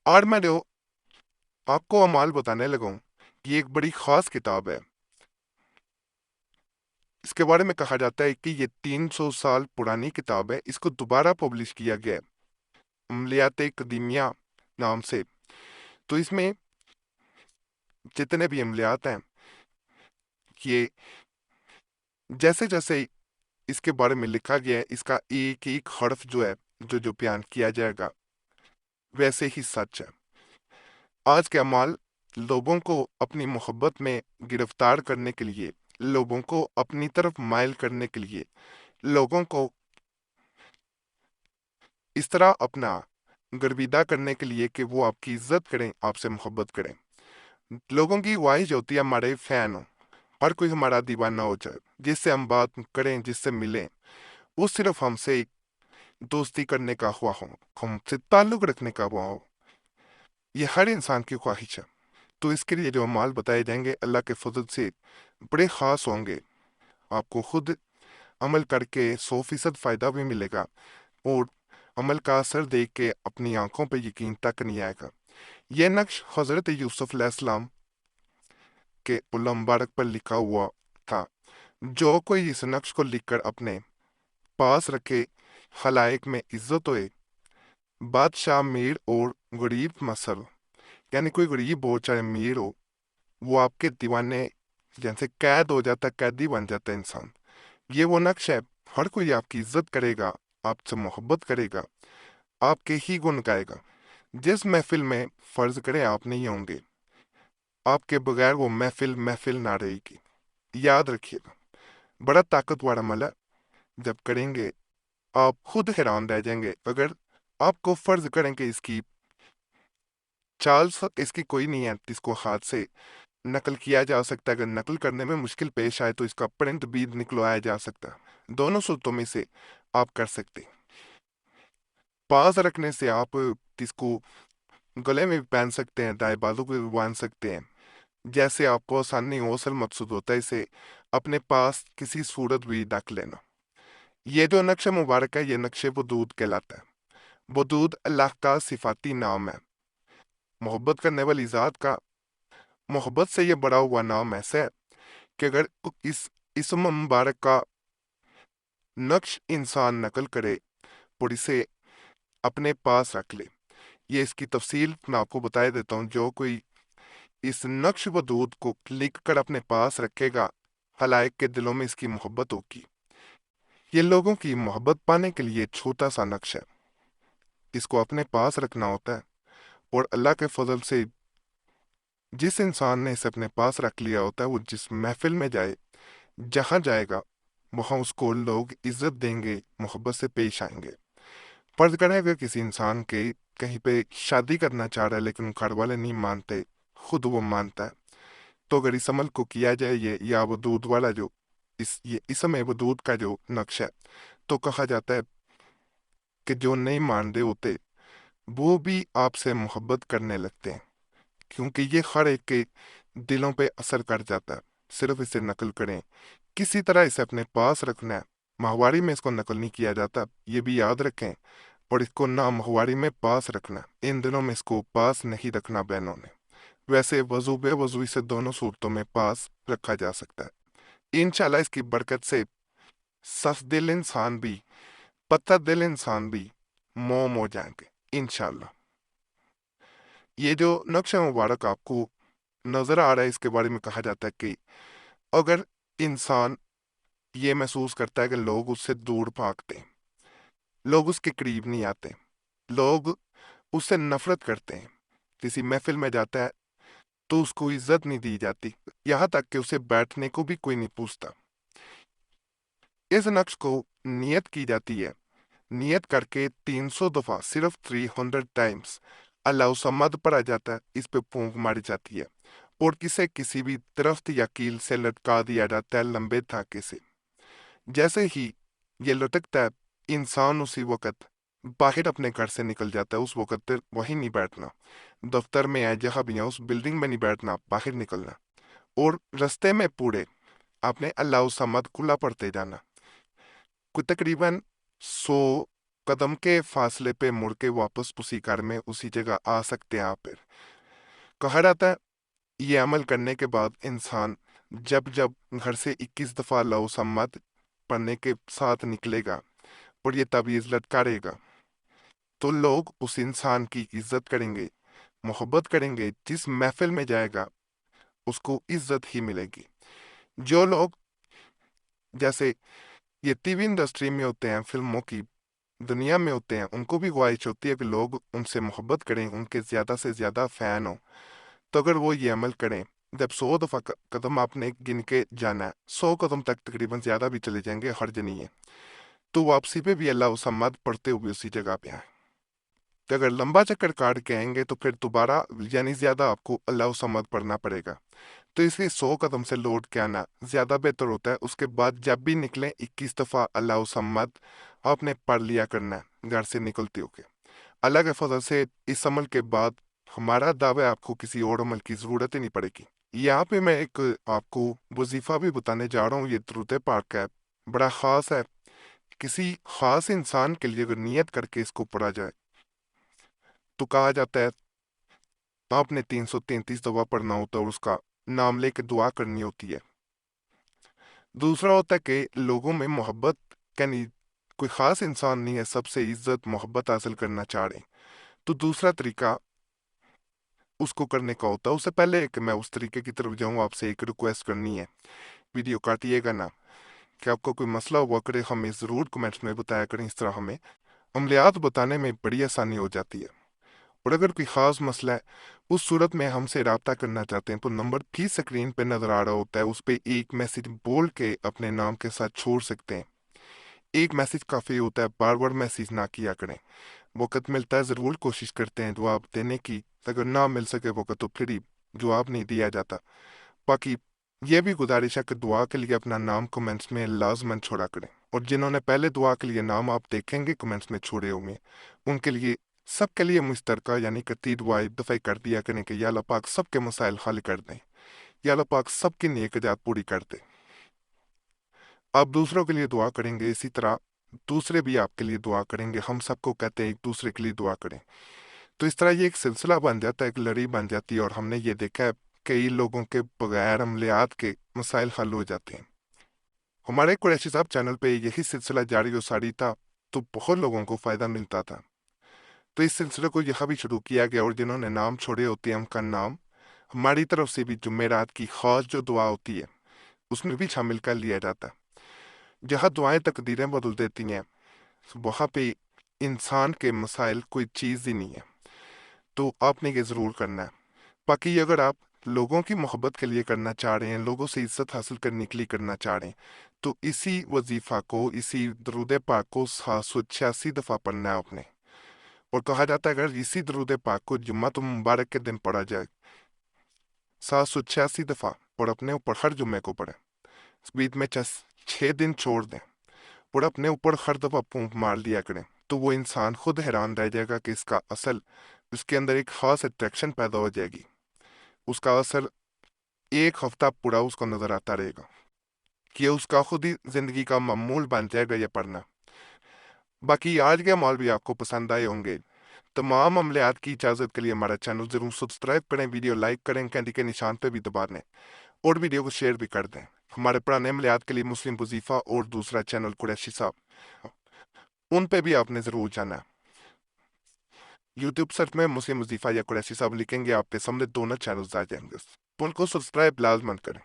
और मैं जो आपको अमाल बताने लगा हूँ, ये एक बड़ी ख़ास किताब है। इसके बारे में कहा जाता है कि ये 300 साल पुरानी किताब है। इसको दोबारा पब्लिश किया गया है अमलियात कदीमिया नाम से। तो इसमें जितने भी अमलियात हैं, ये जैसे जैसे इसके बारे में लिखा गया है, इसका एक एक हर्फ जो है, जो जो बयान किया जाएगा, वैसे ही सच है। आज के अमाल लोगों को अपनी मोहब्बत में गिरफ्तार करने के लिए, लोगों को अपनी तरफ माइल करने के लिए, लोगों को इस तरह अपना गर्विदा करने के लिए कि वो आपकी इज्जत करें, आपसे मोहब्बत करें। लोगों की ख्वाहिश होती है हमारे फैन हो, हर कोई हमारा दीवाना हो जाए, जिससे हम बात करें, जिससे मिलें, वो सिर्फ हमसे दोस्ती करने का हुआ हो, हमसे ताल्लुक रखने का हुआ हो। ये हर इंसान की ख्वाहिश है। तो इसके लिए जो अमाल बताए जाएंगे अल्लाह के फजल से बड़े ख़ास होंगे। आपको खुद अमल करके 100% फ़ायदा भी मिलेगा, और अमल का असर देख के अपनी आंखों पे यकीन तक नहीं आएगा। यह नक्श हज़रत यूसुफ अलैहिस्सलाम के उल्ला मुबारक पर लिखा हुआ था। जो कोई इस नक्श को लिखकर अपने पास रखे, खलाइक में इज्जत होए, बादशाह मीर और गरीब मसल, यानी कोई गरीब हो चाहे अमीर हो, वो आपके दीवाने जैसे कैद हो जाता, कैदी बन जाता है इंसान। ये वो नक्श है, हर कोई आपकी इज्जत करेगा, आपसे मोहब्बत करेगा, आपके ही गुण गाएगा। जिस महफिल में फर्ज करें आप नहीं होंगे, आपके बगैर वो महफिल महफिल ना रहेगी। याद रखिएगा, बड़ा ताकतवर अमल है। जब करेंगे आप खुद हैरान रह जाएंगे। अगर आपको फर्ज करें कि इसकी चाल इसकी कोई नहीं है जिसको हाथ से नकल किया जा सकता है, अगर नकल करने में मुश्किल पेश आए तो इसका प्रिंट भी निकलवाया जा सकता है। दोनों सूरतों में से आप कर सकते हैं। पास रखने से आप इसको गले में भी पहन सकते हैं, दाएं बाजू पे भी बांध सकते हैं, जैसे आपको आसानी हो। असल मकसूद होता है इसे अपने पास किसी सूरत भी रख लेना। ये जो नक्शा मुबारक है, ये नक्शे वदूद कहलाता है। वदूद अल्लाह का सिफाती नाम है, मोहब्बत करने वाली ज़ात का। मोहब्बत से ये बड़ा हुआ नाम ऐसा है कि अगर इस इसम मुबारक का नक्श इंसान नकल करे और इसे अपने पास रख ले, ये इसकी तफसील मैं आपको बता देता हूँ। जो कोई इस नक्श वदूद को लिख कर अपने पास रखेगा, खलाइक के दिलों में इसकी मोहब्बत होगी। ये लोगों की मोहब्बत पाने के लिए छोटा सा नक्श है, इसको अपने पास रखना होता है। और अल्लाह के फजल से जिस इंसान ने इसे अपने पास रख लिया होता है, वो जिस महफिल में जाए, जहां जाएगा, वहां उसको लोग इज्जत देंगे, मोहब्बत से पेश आएंगे। फर्ज करें अगर किसी इंसान के कहीं पे शादी करना चाह रहा है लेकिन घर वाले नहीं मानते, खुद वो मानता है, तो अगर इस अमल को किया जाए, ये या वदूद वाला जो ये इसमें वदूद का जो नक्शा है, तो कहा जाता है कि जो नहीं मानते होते वो भी आपसे मोहब्बत करने लगते हैं, क्योंकि ये हर एक के दिलों पे असर कर जाता है। सिर्फ इसे नकल करें, किसी तरह इसे अपने पास रखना है। माहवारी में इसको नकल नहीं किया जाता, ये भी याद रखें। और इसको ना माहवारी में पास रखना, इन दिनों में इसको पास नहीं रखना बहनों ने। वैसे वजू बेवजू इसे दोनों सूरतों में पास रखा जा सकता है। इंशाल्लाह इसकी बरकत से सख्त दिल इंसान भी, पत्थर दिल इंसान भी मोम हो जाएंगे इंशाल्लाह। ये जो नक्शा मुबारक आपको नजर आ रहा है, इसके बारे में कहा जाता है कि अगर इंसान ये महसूस करता है कि लोग उससे दूर भागते हैं, लोग उसके करीब नहीं आते, लोग उससे नफरत करते हैं, किसी महफिल में जाता है तो उसको इज्जत नहीं दी जाती, यहाँ तक कि उसे बैठने को भी कोई नहीं पूछता, इस नक्श को नियत की जाती है। नियत करके 300 दफा, सिर्फ 300 टाइम्स अल्लाह समद पढ़ा जाता है, इस पे फूंक मारी जाती है और किसी भी दरख्त या कील से लटका दिया जाता है लंबे धागे से। जैसे ही ये लटकता है, इंसान उसी वक्त बाहर अपने घर से निकल जाता है। उस वक्त तक वहीं नहीं बैठना, दफ्तर में है जहाँ भी है उस बिल्डिंग में नहीं बैठना, बाहर निकलना। और रास्ते में पूरे आपने अल्लाह समद खुला पढ़ते जाना। कोई तकरीबन 100 कदम के फासले पे मुड़ के वापस उसी घर में उसी जगह आ सकते हैं आप फिर। कहा जाता है ये अमल करने के बाद इंसान जब जब घर से 21 दफा लौ सम्मत पढ़ने के साथ निकलेगा और ये ताबीज लटकारेगा तो लोग उस इंसान की इज्जत करेंगे, मोहब्बत करेंगे। जिस महफिल में जाएगा उसको इज्जत ही मिलेगी। जो लोग जैसे ये टीवी इंडस्ट्री में होते हैं, फिल्मों की दुनिया में होते हैं, उनको भी ख्वाहिश होती है कि लोग उनसे मोहब्बत करें, उनके ज़्यादा से ज़्यादा फ़ैन हो। तो अगर वो ये अमल करें, जब 100 दफ़ा कदम आपने गिन के जाना है, 100 कदम तक तकरीबन ज़्यादा भी चले जाएंगे, हर्ज नहीं है, तो वापसी पे भी अल्लाह सम्मत पढ़ते हुए उसी जगह पे आए। तो अगर लंबा चक्कर काट के आएंगे तो फिर दोबारा यानी ज़्यादा आपको अल्लाह सम्मत पढ़ना पड़ेगा। तो इसलिए 100 कदम से लौट के आना ज़्यादा बेहतर होता है। उसके बाद जब भी निकलें 21 दफ़ा अल्लाह सम्मत आपने पढ़ लिया करना है घर से निकलते होके। अल्लाह के फजल से इस अमल के बाद हमारा दावा है आपको किसी और अमल की ज़रूरत ही नहीं पड़ेगी। यहाँ पे मैं एक आपको वजीफ़ा भी बताने जा रहा हूँ। ये दरूद पाक है, बड़ा ख़ास है। किसी ख़ास इंसान के लिए अगर नियत करके इसको पढ़ा जाए तो कहा जाता है आपने 333 दफ़ा पढ़ना होता है और उसका नाम लेके दुआ करनी होती है। दूसरा होता है कि लोगों में मोहब्बत यानी कोई ख़ास इंसान नहीं है, सबसे इज्जत मोहब्बत हासिल करना चाह रहे हैं, तो दूसरा तरीका उसको करने का होता है। उससे पहले कि मैं उस तरीके की तरफ जाऊँ, आपसे एक रिक्वेस्ट करनी है, वीडियो काटिएगा ना। कि आपको कोई मसला हुआ करे हमें ज़रूर कमेंट्स में बताया करें। इस तरह हमें अमलियात बताने में बड़ी आसानी हो जाती है। और अगर कोई ख़ास मसला है, उस सूरत में हमसे रब्ता करना चाहते हैं तो नंबर भी स्क्रीन पे नज़र आ रहा होता है, उस पर एक मैसेज बोल के अपने नाम के साथ छोड़ सकते हैं। एक मैसेज काफ़ी होता है, बार बार मैसेज ना किया करें। वक़्त मिलता है ज़रूर कोशिश करते हैं जवाब देने की, अगर ना मिल सके वक़्त तो फिर ही जवाब नहीं दिया जाता। बाकी ये भी गुजारिश है कि दुआ के लिए अपना नाम कमेंट्स में लाजमन छोड़ा करें। और जिन्होंने पहले दुआ के लिए नाम आप देखेंगे कमेंट्स में छोड़े होंगे, उनके लिए सबके लिए मुश्तरका यानी कि 3 दुआएं दफ़ा कर दिया करें कि या अल्लाह पाक सबके मसाइल हल कर दें, या अल्लाह पाक सबकी नेक जात पूरी कर दे। आप दूसरों के लिए दुआ करेंगे, इसी तरह दूसरे भी आपके लिए दुआ करेंगे। हम सबको कहते हैं एक दूसरे के लिए दुआ करें। तो इस तरह ये एक सिलसिला बन जाता है, एक लड़ी बन जाती है। और हमने ये देखा है कई लोगों के बगैर अमलियात के मसाइल हल हो जाते हैं। हमारे कुरैशी साहब चैनल पे यही सिलसिला जारी और सारी था, तो बहुत लोगों को फ़ायदा मिलता था। तो इस सिलसिले को यहाँ भी शुरू किया गया और जिन्होंने नाम छोड़े होते हैं उनका नाम हमारी तरफ से भी जुमेरात की खास जो दुआ होती है उसमें भी शामिल कर लिया जाता है। जहाँ दुआएं तकदीरें बदल देती हैं, वहाँ पे इंसान के मसाइल कोई चीज़ ही नहीं है। तो आपने ये ज़रूर करना है। बाकी अगर आप लोगों की मोहब्बत के लिए करना चाह रहे हैं, लोगों से इज्जत हासिल करने के लिए करना चाह रहे हैं, तो इसी वजीफ़ा को, इसी दरूद पाक को 786 दफ़ा पढ़ना है आपने। और कहा जाता है अगर इसी दरूद पाक को जुम्मा तो मुबारक के दिन पढ़ा जाए 786 दफ़ा और अपने ऊपर हर जुम्मे को पढ़े, बीच में 6 दिन छोड़ दें और अपने ऊपर हर दफ़ा फूंक मार लिया करें, तो वो इंसान खुद हैरान रह जाएगा कि इसका असल, उसके अंदर एक ख़ास अट्रैक्शन पैदा हो जाएगी। उसका असर एक हफ्ता पूरा उसको नज़र आता रहेगा कि उसका खुद ही ज़िंदगी का मामूल बन जाएगा ये पढ़ना। बाकी आज के अमाल भी आपको पसंद आए होंगे। तमाम अमलियात की इजाज़त के लिए हमारा चैनल ज़रूर सब्सक्राइब करें, वीडियो लाइक करें, घंटी के निशान पर भी दबा दें और वीडियो को शेयर भी कर दें। हमारे पुराने अमलियात के लिए मुस्लिम वजीफ़ा और दूसरा चैनल कुरैशी साहब, उन पे भी आपने ज़रूर जाना है। यूट्यूब सर्च में मुस्लिम वजीफ़ा या कुरैशी साहब लिखेंगे, आपके सामने दोनों चैनल्स आ जाएंगे। उनको सब्सक्राइब लाजमन करें।